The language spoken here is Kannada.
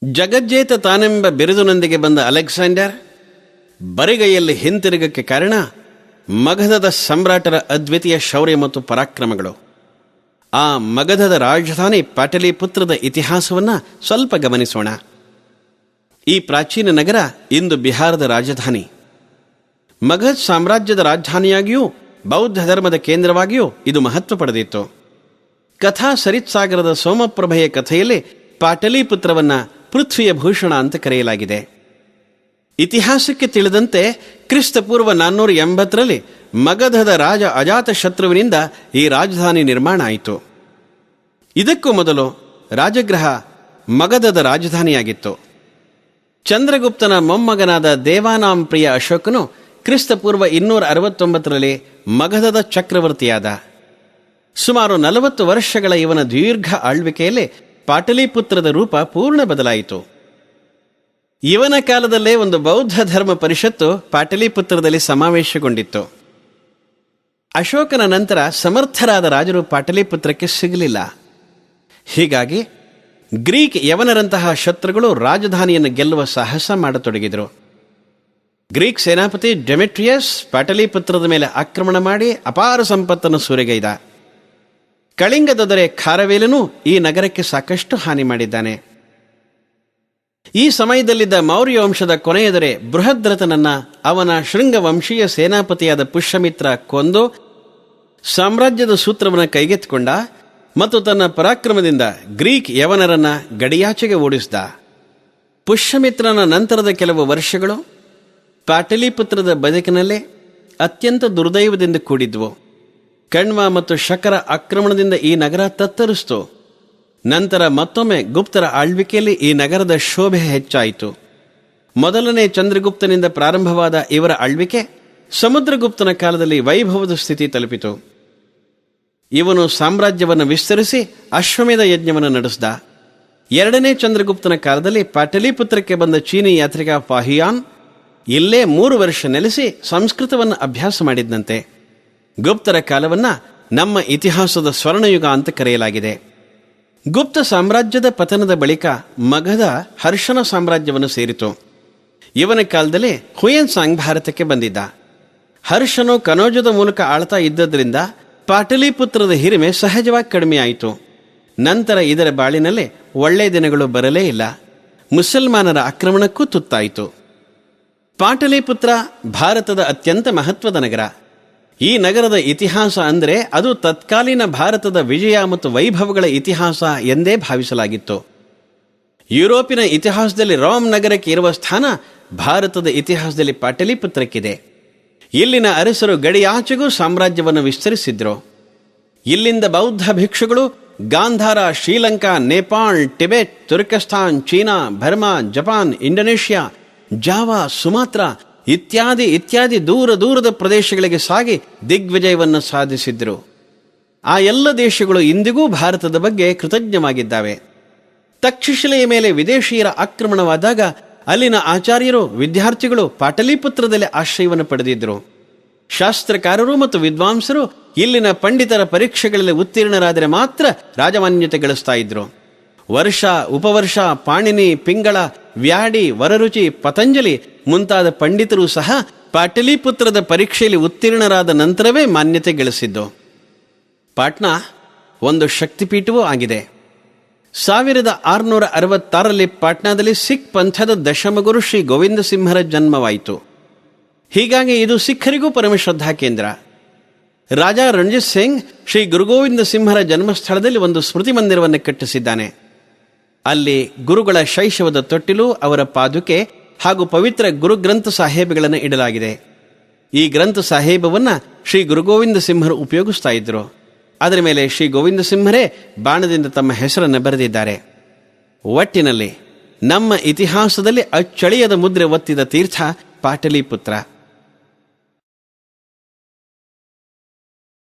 ಜಗಜ್ಜೇತ ತಾನೆಂಬ ಬಿರುದಿನೊಂದಿಗೆ ಬಂದ ಅಲೆಕ್ಸಾಂಡರ್ ಬರಿಗೈಯಲ್ಲಿ ಹಿಂತಿರುಗಕ್ಕೆ ಕಾರಣ ಮಗಧದ ಸಮ್ರಾಟರ ಅದ್ವಿತೀಯ ಶೌರ್ಯ ಮತ್ತು ಪರಾಕ್ರಮಗಳು. ಆ ಮಗಧದ ರಾಜಧಾನಿ ಪಾಟಲಿಪುತ್ರದ ಇತಿಹಾಸವನ್ನು ಸ್ವಲ್ಪ ಗಮನಿಸೋಣ. ಈ ಪ್ರಾಚೀನ ನಗರ ಇಂದು ಬಿಹಾರದ ರಾಜಧಾನಿ. ಮಗಧ್ ಸಾಮ್ರಾಜ್ಯದ ರಾಜಧಾನಿಯಾಗಿಯೂ ಬೌದ್ಧ ಧರ್ಮದ ಕೇಂದ್ರವಾಗಿಯೂ ಇದು ಮಹತ್ವ ಪಡೆದಿತ್ತು. ಕಥಾ ಸರಿತ್ಸಾಗರದ ಸೋಮಪ್ರಭೆಯ ಕಥೆಯಲ್ಲಿ ಪಾಟಲಿಪುತ್ರವನ್ನು ಪೃಥ್ವಿಯ ಭೂಷಣ ಅಂತ ಕರೆಯಲಾಗಿದೆ. ಇತಿಹಾಸಕ್ಕೆ ತಿಳಿದಂತೆ ಕ್ರಿಸ್ತಪೂರ್ವ 480ರಲ್ಲಿ ಮಗಧದ ರಾಜ ಅಜಾತಶತ್ರುವಿನಿಂದ ಈ ರಾಜಧಾನಿ ನಿರ್ಮಾಣ ಆಯಿತು. ಇದಕ್ಕೂ ಮೊದಲು ರಾಜಗೃಹ ಮಗಧದ ರಾಜಧಾನಿಯಾಗಿತ್ತು. ಚಂದ್ರಗುಪ್ತನ ಮೊಮ್ಮಗನಾದ ದೇವಾನಾಂಪ್ರಿಯ ಅಶೋಕನು ಕ್ರಿಸ್ತಪೂರ್ವ 269ರಲ್ಲಿ ಮಗಧದ ಚಕ್ರವರ್ತಿಯಾದ. ಸುಮಾರು 40 ವರ್ಷಗಳ ಇವನ ದೀರ್ಘ ಆಳ್ವಿಕೆಯಲ್ಲಿ ಪಾಟಲಿಪುತ್ರದ ರೂಪ ಪೂರ್ಣ ಬದಲಾಯಿತು. ಇವನ ಕಾಲದಲ್ಲೇ ಒಂದು ಬೌದ್ಧ ಧರ್ಮ ಪರಿಷತ್ತು ಪಾಟಲಿಪುತ್ರದಲ್ಲಿ ಸಮಾವೇಶಗೊಂಡಿತ್ತು. ಅಶೋಕನ ನಂತರ ಸಮರ್ಥರಾದ ರಾಜರು ಪಾಟಲಿಪುತ್ರಕ್ಕೆ ಸಿಗಲಿಲ್ಲ. ಹೀಗಾಗಿ ಗ್ರೀಕ್ ಯವನರಂತಹ ಶತ್ರುಗಳು ರಾಜಧಾನಿಯನ್ನು ಗೆಲ್ಲುವ ಸಾಹಸ ಮಾಡತೊಡಗಿದರು. ಗ್ರೀಕ್ ಸೇನಾಪತಿ ಡೆಮೆಟ್ರಿಯಸ್ ಪಾಟಲಿಪುತ್ರದ ಮೇಲೆ ಆಕ್ರಮಣ ಮಾಡಿ ಅಪಾರ ಸಂಪತ್ತನ್ನು ಸೂರೆಗೈದ. ಕಳಿಂಗದ ದೊರೆ ಖಾರವೇಲನು ಈ ನಗರಕ್ಕೆ ಸಾಕಷ್ಟು ಹಾನಿ ಮಾಡಿದ್ದಾನೆ. ಈ ಸಮಯದಲ್ಲಿದ್ದ ಮೌರ್ಯ ವಂಶದ ಕೊನೆಯ ದೊರೆ ಬೃಹದ್ರಥನನ್ನ ಅವನ ಶೃಂಗವಂಶೀಯ ಸೇನಾಪತಿಯಾದ ಪುಷ್ಯಮಿತ್ರ ಕೊಂದು ಸಾಮ್ರಾಜ್ಯದ ಸೂತ್ರವನ್ನು ಕೈಗೆತ್ತಿಕೊಂಡ ಮತ್ತು ತನ್ನ ಪರಾಕ್ರಮದಿಂದ ಗ್ರೀಕ್ ಯವನರನ್ನ ಗಡಿಯಾಚೆಗೆ ಓಡಿಸಿದ. ಪುಷ್ಯಮಿತ್ರನ ನಂತರದ ಕೆಲವು ವರ್ಷಗಳು ಪಾಟಲಿಪುತ್ರದ ಬದುಕಿನಲ್ಲೇ ಅತ್ಯಂತ ದುರ್ದೈವದಿಂದ ಕೂಡಿದ್ವು. ಕಣ್ವ ಮತ್ತು ಶಕರ ಆಕ್ರಮಣದಿಂದ ಈ ನಗರ ತತ್ತರಿಸಿತು. ನಂತರ ಮತ್ತೊಮ್ಮೆ ಗುಪ್ತರ ಆಳ್ವಿಕೆಯಲ್ಲಿ ಈ ನಗರದ ಶೋಭೆ ಹೆಚ್ಚಾಯಿತು. ಮೊದಲನೇ ಚಂದ್ರಗುಪ್ತನಿಂದ ಪ್ರಾರಂಭವಾದ ಇವರ ಆಳ್ವಿಕೆ ಸಮುದ್ರಗುಪ್ತನ ಕಾಲದಲ್ಲಿ ವೈಭವದ ಸ್ಥಿತಿ ತಲುಪಿತು. ಇವನು ಸಾಮ್ರಾಜ್ಯವನ್ನು ವಿಸ್ತರಿಸಿ ಅಶ್ವಮೇಧ ಯಜ್ಞವನ್ನು ನಡೆಸಿದ. ಎರಡನೇ ಚಂದ್ರಗುಪ್ತನ ಕಾಲದಲ್ಲಿ ಪಾಟಲಿಪುತ್ರಕ್ಕೆ ಬಂದ ಚೀನಿ ಯಾತ್ರಿಕ ಫಾಹಿಯಾನ್ ಇಲ್ಲೇ 3 ವರ್ಷ ನೆಲೆಸಿ ಸಂಸ್ಕೃತವನ್ನು ಅಭ್ಯಾಸ ಮಾಡಿದ್ದಂತೆ. ಗುಪ್ತರ ಕಾಲವನ್ನು ನಮ್ಮ ಇತಿಹಾಸದ ಸ್ವರ್ಣಯುಗ ಅಂತ ಕರೆಯಲಾಗಿದೆ. ಗುಪ್ತ ಸಾಮ್ರಾಜ್ಯದ ಪತನದ ಬಳಿಕ ಮಗಧ ಹರ್ಷನ ಸಾಮ್ರಾಜ್ಯವನ್ನು ಸೇರಿತು. ಇವನ ಕಾಲದಲ್ಲಿ ಹುಯೆನ್ಸಾಂಗ್ ಭಾರತಕ್ಕೆ ಬಂದಿದ್ದ. ಹರ್ಷನು ಕನೋಜದ ಮೂಲಕ ಆಳ್ತಾ ಇದ್ದದ್ರಿಂದ ಪಾಟಲಿಪುತ್ರದ ಹಿರಿಮೆ ಸಹಜವಾಗಿ ಕಡಿಮೆಯಾಯಿತು. ನಂತರ ಇದರ ಬಾಳಿನಲ್ಲಿ ಒಳ್ಳೆಯ ದಿನಗಳು ಬರಲೇ ಇಲ್ಲ. ಮುಸಲ್ಮಾನರ ಆಕ್ರಮಣಕ್ಕೂ ತುತ್ತಾಯಿತು. ಪಾಟಲಿಪುತ್ರ ಭಾರತದ ಅತ್ಯಂತ ಮಹತ್ವದ ನಗರ. ಈ ನಗರದ ಇತಿಹಾಸ ಅಂದರೆ ಅದು ತತ್ಕಾಲೀನ ಭಾರತದ ವಿಜಯ ಮತ್ತು ವೈಭವಗಳ ಇತಿಹಾಸ ಎಂದೇ ಭಾವಿಸಲಾಗಿತ್ತು. ಯುರೋಪಿನ ಇತಿಹಾಸದಲ್ಲಿ ರೋಮ್ ನಗರಕ್ಕೆ ಇರುವ ಸ್ಥಾನ ಭಾರತದ ಇತಿಹಾಸದಲ್ಲಿ ಪಾಟಲಿಪುತ್ರಕ್ಕಿದೆ. ಇಲ್ಲಿನ ಅರಸರು ಗಡಿಯಾಚೆಗೂ ಸಾಮ್ರಾಜ್ಯವನ್ನು ವಿಸ್ತರಿಸಿದ್ರು. ಇಲ್ಲಿಂದ ಬೌದ್ಧ ಭಿಕ್ಷುಗಳು Gandhara, Sri Lanka, Nepal, Tibet, Turkistan, China, Burma, Japan, Indonesia, Java, Sumatra ಇತ್ಯಾದಿ ದೂರದ ಪ್ರದೇಶಗಳಿಗೆ ಸಾಗಿ ದಿಗ್ವಿಜಯವನ್ನು ಸಾಧಿಸಿದ್ರು. ಆ ಎಲ್ಲ ದೇಶಗಳು ಇಂದಿಗೂ ಭಾರತದ ಬಗ್ಗೆ ಕೃತಜ್ಞವಾಗಿದ್ದಾವೆ. ತಕ್ಷಶಿಲೆಯ ಮೇಲೆ ವಿದೇಶಿಯರ ಆಕ್ರಮಣವಾದಾಗ ಅಲ್ಲಿನ ಆಚಾರ್ಯರು, ವಿದ್ಯಾರ್ಥಿಗಳು ಪಾಟಲಿಪುತ್ರದಲ್ಲಿ ಆಶ್ರಯವನ್ನು ಪಡೆದಿದ್ದರು. ಶಾಸ್ತ್ರಕಾರರು ಮತ್ತು ವಿದ್ವಾಂಸರು ಇಲ್ಲಿನ ಪಂಡಿತರ ಪರೀಕ್ಷೆಗಳಲ್ಲಿ ಉತ್ತೀರ್ಣರಾದರೆ ಮಾತ್ರ ರಾಜಮಾನ್ಯತೆ ಗಳಿಸ್ತಾ ಇದ್ರು. ವರ್ಷ, ಉಪವರ್ಷ, ಪಾಣಿನಿ, ಪಿಂಗಳ, ವ್ಯಾಡಿ, ವರರುಚಿ, ಪತಂಜಲಿ ಮುಂತಾದ ಪಂಡಿತರು ಸಹ ಪಾಟಲಿಪುತ್ರದ ಪರೀಕ್ಷೆಯಲ್ಲಿ ಉತ್ತೀರ್ಣರಾದ ನಂತರವೇ ಮಾನ್ಯತೆ ಗಳಿಸಿದ್ದು. ಪಾಟ್ನಾ ಒಂದು ಶಕ್ತಿಪೀಠವೂ ಆಗಿದೆ. 1666ರಲ್ಲಿ ಪಾಟ್ನಾದಲ್ಲಿ ಸಿಖ್ ಪಂಥದ ದಶಮಗುರು ಶ್ರೀ ಗೋವಿಂದ ಸಿಂಹರ ಜನ್ಮವಾಯಿತು. ಹೀಗಾಗಿ ಇದು ಸಿಖ್ಖರಿಗೂ ಪರಮಶ್ರದ್ಧಾ ಕೇಂದ್ರ. ರಾಜ ರಣಜಿತ್ ಸಿಂಗ್ ಶ್ರೀ ಗುರುಗೋವಿಂದ ಸಿಂಹರ ಜನ್ಮಸ್ಥಳದಲ್ಲಿ ಒಂದು ಸ್ಮೃತಿ ಮಂದಿರವನ್ನು ಕಟ್ಟಿಸಿದ್ದಾನೆ. ಅಲ್ಲಿ ಗುರುಗಳ ಶೈಶವದ ತೊಟ್ಟಿಲು, ಅವರ ಪಾದುಕೆ ಹಾಗೂ ಪವಿತ್ರ ಗುರುಗ್ರಂಥ ಸಾಹೇಬಗಳನ್ನು ಇಡಲಾಗಿದೆ. ಈ ಗ್ರಂಥ ಸಾಹೇಬವನ್ನು ಶ್ರೀ ಗುರುಗೋವಿಂದ ಸಿಂಹರು ಉಪಯೋಗಿಸ್ತಾ ಇದ್ರು. ಅದರ ಮೇಲೆ ಶ್ರೀ ಗೋವಿಂದ ಸಿಂಹರೇ ಬಾಣದಿಂದ ತಮ್ಮ ಹೆಸರನ್ನು ಬರೆದಿದ್ದಾರೆ. ಒಟ್ಟಿನಲ್ಲಿ ನಮ್ಮ ಇತಿಹಾಸದಲ್ಲಿ ಅಚ್ಚಳಿಯದ ಮುದ್ರೆ ಒತ್ತಿದ ತೀರ್ಥ ಪಾಟಲಿಪುತ್ರ.